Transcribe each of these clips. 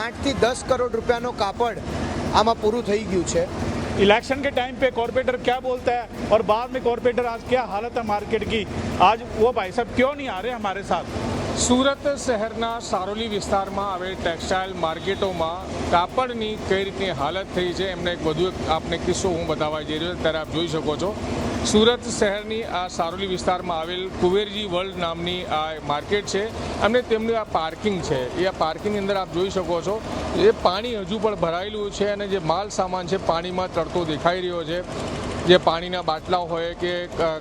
8 થી 10 करोड़ रुपयाનો કાપડ આમાં પૂરું થઈ ગયું છે। इलेक्शन के टाइम पे कॉर्पोरेटर क्या बोलता है और बाद में कॉर्पोरेटर आज क्या हालत है मार्केट की, आज वो भाई साहब क्यों नहीं आ रहे हमारे साथ। સુરત શહેરના સારોલી વિસ્તારમાં આવેલ ટેક્સટાઇલ માર્કેટોમાં કાપડની કઈ રીતની હાલત થઈ છે એમને એક વધુ આપને કિસ્સો હું બતાવવા જઈ રહ્યો છું। ત્યારે આપ જોઈ શકો છો સુરત શહેરની આ સારોલી વિસ્તારમાં આવેલ કુવેરજી વર્લ્ડ નામની આ માર્કેટ છે અને તેમનું આ પાર્કિંગ છે। એ આ પાર્કિંગની અંદર આપ જોઈ શકો છો એ પાણી હજુ પણ ભરાયેલું છે અને જે માલ સામાન છે પાણીમાં તરતો દેખાઈ રહ્યો છે। જે પાણીના બાટલા હોય કે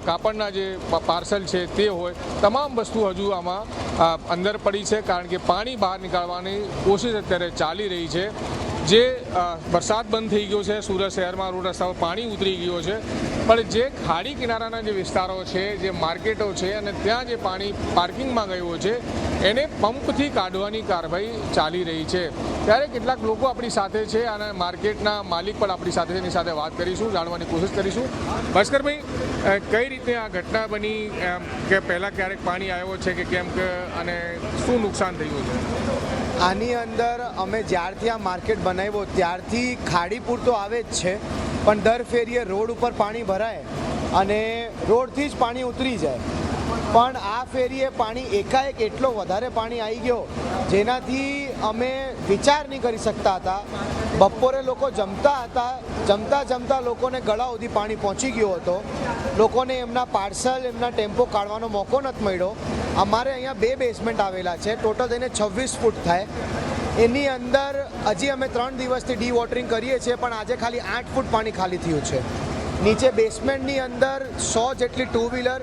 કાપડના જે પાર્સલ છે તે હોય તમામ વસ્તુ હજુ આમાં અંદર પડી છે, કારણ કે પાણી બહાર નીકાળવાની કોશિશ અત્યારે ચાલી રહી છે। જે વરસાદ બંધ થઈ ગયો છે, સુરત શહેરમાં રોડ રસ્તા પર પાણી ઉતરી ગયો છે, પણ જે ખાડી કિનારાના જે વિસ્તારો છે, જે માર્કેટો છે અને ત્યાં જે પાણી પાર્કિંગમાં ગયું છે એને પંપથી કાઢવાની કાર્યવાહી ચાલી રહી છે। ત્યારે કેટલાક લોકો આપણી સાથે છે અને માર્કેટના માલિક પણ આપણી સાથે એની સાથે વાત કરીશું, જાણવાની કોશિશ કરીશું। ભાસ્કરભાઈ, કઈ રીતે આ ઘટના બની કે પહેલાં ક્યારેક પાણી આવ્યો છે કે કેમ કે અને શું નુકસાન થયું છે? આની અંદર અમે જ્યારથી આ માર્કેટ બનાવ્યો ત્યારથી ખાડી પૂરતો આવે જ છે, પણ દર ફેરીએ રોડ ઉપર પાણી ભરાય અને રોડથી જ પાણી ઉતરી જાય। પણ આ ફેરીએ પાણી એકાએક એટલો વધારે પાણી આવી ગયો જેનાથી અમે વિચાર નહીં કરી શકતા હતા। બપોરે લોકો જમતા હતા, જમતા લોકોને ગળા સુધી પાણી પહોંચી ગયો હતો, લોકોને એમના પાર્સલ એમના ટેમ્પો કાઢવાનો મોકો નથી મળ્યો। અમારે અહીંયા 2 બેઝમેન્ટ આવેલા છે, ટોટલ થઈને 26 ફૂટ થાય। એની અંદર હજી અમે 3 દિવસથી ડી વોટરિંગ કરીએ છીએ, પણ આજે ખાલી 8 ફૂટ પાણી ખાલી થયું છે। નીચે બેસમેન્ટની અંદર 100 જેટલી 2 વ્હીલર,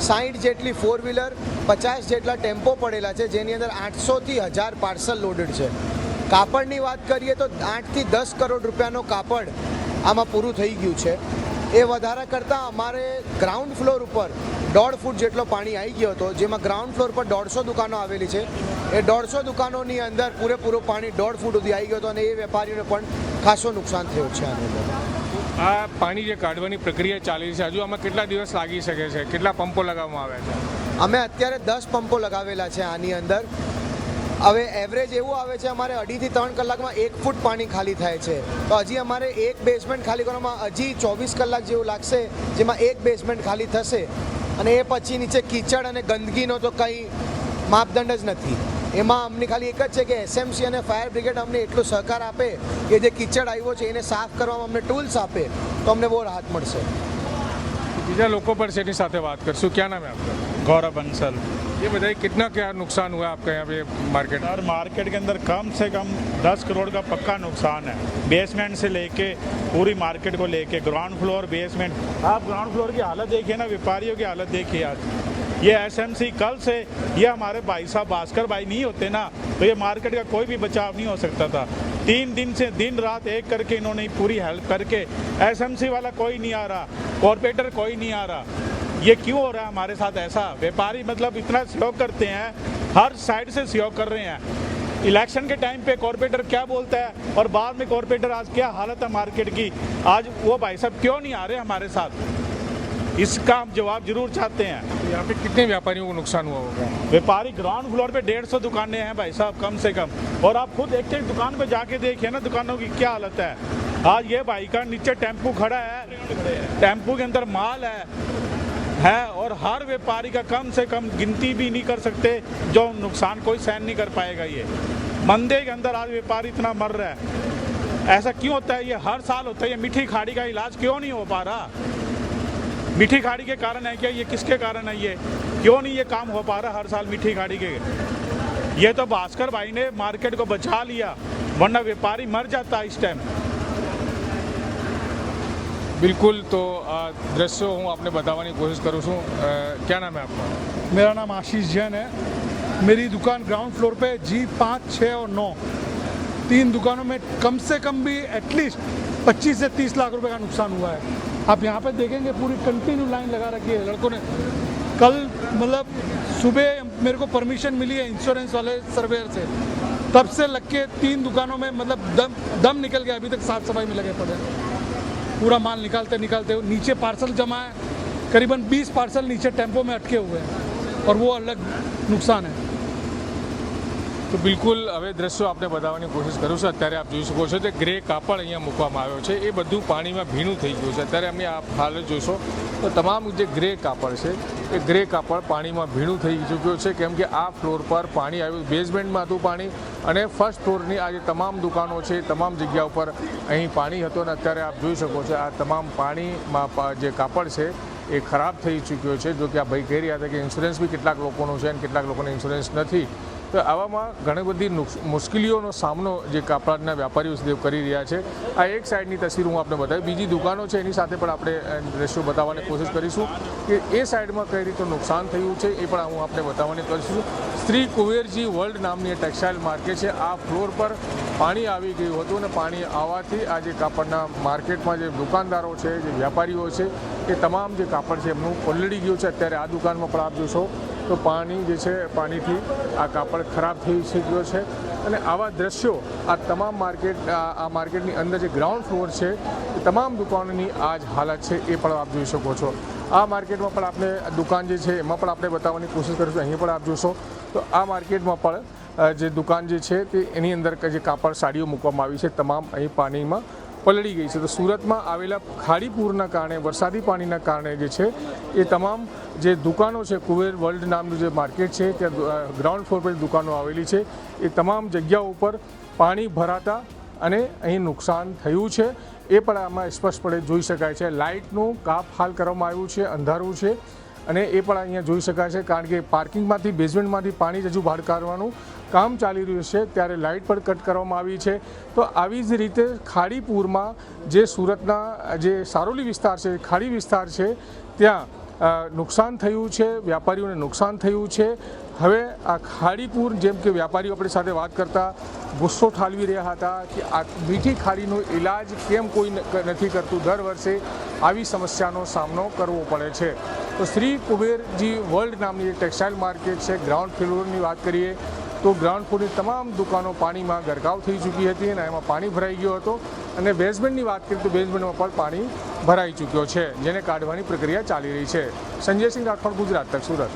60 જેટલી 4 વ્હીલર, 50 જેટલા ટેમ્પો પડેલા છે, જેની અંદર 800 થી 1000 પાર્સલ લોડેડ છે। કાપડની વાત કરીએ તો 8 થી 10 કરોડ રૂપિયાનો કાપડ આમાં પૂરું થઈ ગયું છે। એ વધારા કરતાં અમારે ગ્રાઉન્ડ ફ્લોર ઉપર 1.5 ફૂટ જેટલો પાણી આવી ગયો હતો, જેમાં ગ્રાઉન્ડ ફ્લોર પર 150 દુકાનો આવેલી છે। એ 150 દુકાનોની અંદર પૂરેપૂરું પાણી 1.5 ફૂટ સુધી આવી ગયો હતો અને એ વેપારીઓને પણ ખાસો નુકસાન થયું છે। આની અંદર આ પાણી જે કાઢવાની પ્રક્રિયા ચાલી છે, હજુ આમાં કેટલા દિવસ લાગી શકે છે? કેટલા પંપો લગાવવામાં આવ્યા છે? અમે અત્યારે 10 પંપો લગાવેલા છે આની અંદર। હવે એવરેજ એવું આવે છે અમારે 2.5 થી 3 કલાકમાં 1 ફૂટ પાણી ખાલી થાય છે, તો હજી અમારે એક બેઝમેન્ટ ખાલી કરવામાં હજી 24 કલાક જેવું લાગશે, જેમાં એક બેઝમેન્ટ ખાલી થશે અને એ પછી નીચે કીચડ અને ગંદકીનો તો કંઈ માપદંડ જ નથી। એમાં અમને ખાલી એક જ છે કે એસએમસી અને ફાયર બ્રિગેડ અમને એટલો સહકાર આપે કે જે કીચડ આવ્યો છે એને સાફ કરવામાં અમને ટૂલ્સ આપે તો અમને બહુ રાહત મળશે। બીજા લોકો पर से સાથે વાત કરશું। क्या नाम है आपका? गौरव बंसल। ये बताइए कितना क्या नुकसान हुआ आपका यहाँ पे मार्केट? और मार्केट के अंदर कम से कम 10 करोड़ का पक्का नुकसान है, बेसमेंट से लेके पूरी मार्केट को लेके, ग्राउंड फ्लोर बेसमेंट। आप ग्राउंड फ्लोर की हालत देखिए ना, व्यापारियों की हालत देखिए आज। ये एसएमसी कल से ये हमारे भाई साहब भास्कर भाई नहीं होते ना तो ये मार्केट का कोई भी बचाव नहीं हो सकता था। 3 दिन से दिन रात एक करके इन्होंने पूरी हेल्प करके, एसएमसी वाला कोई नहीं आ रहा, कॉर्पोरेटर कोई नहीं आ रहा। ये क्यों हो रहा है हमारे साथ ऐसा? व्यापारी मतलब इतना सहयोग करते हैं, हर साइड से सहयोग कर रहे हैं। इलेक्शन के टाइम पे कॉर्पोरेटर क्या बोलता है और बाद में कॉर्पोरेटर आज क्या हालत है मार्केट की, आज वो भाई साहब क्यों नहीं आ रहे हमारे साथ, इसका हम जवाब जरूर चाहते हैं। यहाँ पे कितने व्यापारियों को नुकसान हुआ होगा? व्यापारी ग्राउंड फ्लोर पे 150 दुकानें हैं भाई साहब कम से कम, और आप खुद एक एक दुकान पे जाके देखिए ना दुकानों की क्या हालत है। आज ये भाई का नीचे टेम्पू खड़ा है, टेम्पू के अंदर माल है और हर व्यापारी का कम से कम गिनती भी नहीं कर सकते, जो नुकसान कोई सहन नहीं कर पाएगा। ये मंदे के अंदर आज व्यापारी इतना मर रहा है, ऐसा क्यों होता है? ये हर साल होता है। ये मीठी खाड़ी का इलाज क्यों नहीं हो पा रहा? मीठी खाड़ी के कारण है क्या? ये किसके कारण है? ये क्यों नहीं ये काम हो पा रहा हर साल मीठी खाड़ी के? ये तो भास्कर भाई ने मार्केट को बचा लिया, वरना व्यापारी मर जाता इस टाइम। बिल्कुल, तो दृश्यों हूँ आपने बताने की कोशिश करूँ। क्या नाम है आपका? मेरा नाम आशीष जैन है। मेरी दुकान ग्राउंड फ्लोर पे G5, 6 और 9 3 दुकानों में कम से कम भी एटलीस्ट 25 से 30 लाख रुपए का नुकसान हुआ है। आप यहाँ पे देखेंगे पूरी कंटिन्यू लाइन लगा रखी है लड़कों ने। कल मतलब सुबह मेरे को परमिशन मिली है इंश्योरेंस वाले सर्वेयर से, तब से लग के 3 दुकानों में मतलब दम निकल गया। अभी तक साफ सफाई में लगे पड़े हैं, पूरा माल निकालते नीचे पार्सल जमा है, करीबन 20 पार्सल नीचे टेम्पो में अटके हुए हैं और वो अलग नुकसान है। તો બિલકુલ હવે દ્રશ્યો આપણે બતાવવાની કોશિશ કરું છું. અત્યારે આપ જોઈ શકો છો કે ગ્રે કાપડ અહીંયા મૂકવામાં આવ્યો છે, એ બધું પાણીમાં ભીનું થઈ ગયું છે. અત્યારે અમે આપ હાલ જોશો તો તમામ જે ગ્રે કાપડ છે એ ગ્રે કાપડ પાણીમાં ભીનું થઈ ચૂક્યું છે, કેમ કે આ ફ્લોર પર પાણી આવ્યું, બેઝમેન્ટમાં હતું પાણી, અને ફર્સ્ટ ફ્લોરની આ જે તમામ દુકાનો છે તમામ જગ્યા ઉપર અહીં પાણી હતું. અને અત્યારે આપ જોઈ શકો છો આ તમામ પાણીમાં જે કાપડ છે એ ખરાબ થઈ ચૂક્યો છે. જો કે આ ભાઈ કહી રહ્યા હતા કે ઇન્સ્યોરન્સ બી કેટલાક લોકોનો છે અને કેટલાક લોકોને ઇન્સ્યોરન્સ નથી. તો આવામાં ઘણી બધી મુશ્કેલીઓનો સામનો જે કાપડના વેપારીઓ કરી રહ્યા છે. આ એક સાઈડની તસવીર હું આપને બતાવી, બીજી દુકાનો છે એની સાથે પણ આપણે દ્રશ્યો બતાવવાની કોશિશ કરીશું કે એ સાઈડમાં કઈ રીતે નુકસાન થયું છે એ પણ હું આપને બતાવવાની કરીશું. શ્રી કુબેરજી વર્લ્ડ નામની ટેક્સટાઇલ માર્કેટ છે, આ ફ્લોર પર પાણી આવી ગયું હતું અને પાણી આવવાથી આ જે કાપડના માર્કેટમાં જે દુકાનદારો છે, જે વેપારીઓ છે, એ તમામ જે કાપડ છે એમનું પલળી ગયું છે. અત્યારે આ દુકાનમાં પણ આપ જોશો તો પાણી જે છે પાણીથી આ કાપડ ખરાબ થઈ ચૂક્યો છે. અને આવા દ્રશ્યો આ તમામ માર્કેટની અંદર જે ગ્રાઉન્ડ ફ્લોર છે એ તમામ દુકાનોની આ જ હાલત છે એ પણ આપ જોઈ શકો છો. આ માર્કેટમાં પણ આપણે દુકાન જે છે એમાં પણ આપણે બતાવવાની કોશિશ કરીશું. અહીં પણ આપ જોશો તો આ માર્કેટમાં પણ જે દુકાન જે છે તે એની અંદર જે કાપડ સાડીઓ મૂકવામાં આવી છે તમામ અહીં પાણીમાં પલળી ગઈ છે. તો સુરતમાં આવેલા ખાડીપૂરના કારણે, વરસાદી પાણીના કારણે જે છે એ તમામ જે દુકાનો છે, કુબેર વર્લ્ડ નામનું જે માર્કેટ છે ત્યાં ગ્રાઉન્ડ ફ્લોર પર દુકાનો આવેલી છે, એ તમામ જગ્યાઓ ઉપર પાણી ભરાતા અને અહીં નુકસાન થયું છે એ પણ આમાં સ્પષ્ટપણે જોઈ શકાય છે. લાઇટનું કાપ હાલ કરવામાં આવ્યું છે, અંધારું છે, અને એ પણ અહીંયા જોઈ શકાય છે કારણ કે પાર્કિંગમાંથી, બેઝમેન્ટમાંથી પાણી હજુ બહાર કાઢવાનું કામ ચાલી રહ્યું છે ત્યારે લાઇટ પણ કટ કરવામાં આવી છે. તો આવી જ રીતે ખાડીપુરમાં જે સુરતના જે સારોલી વિસ્તાર છે, ખાડી વિસ્તાર છે, ત્યાં નુકસાન થયું છે, વેપારીઓને નુકસાન થયું છે. હવે આ ખાડીપુર, જેમ કે વેપારીઓ આપણી સાથે વાત કરતા ગુસ્સો ઠાલવી રહ્યા હતા કે આ મીઠી ખાડીનો ઇલાજ કેમ કોઈ નથી કરતું, દર વર્ષે આવી સમસ્યાનો સામનો કરવો પડે છે. તો શ્રી કુબેરજી વર્લ્ડ નામની ટેક્સટાઇલ માર્કેટ છે, ગ્રાઉન્ડ ફ્લોરની વાત કરીએ તો ગ્રાઉન્ડ ફ્લોરની તમામ દુકાનો પાણીમાં ગરકાવ થઈ ચૂકી હતી અને એમાં પાણી ભરાઈ ગયો હતો. અને બેઝમેન્ટની વાત કરીએ તો બેઝમેન્ટમાં પણ પાણી ભરાઈ ચૂક્યો છે, જેને કાઢવાની પ્રક્રિયા ચાલી રહી છે. સંજયસિંહ રાઠોડ, ગુજરાત તક, સુરત.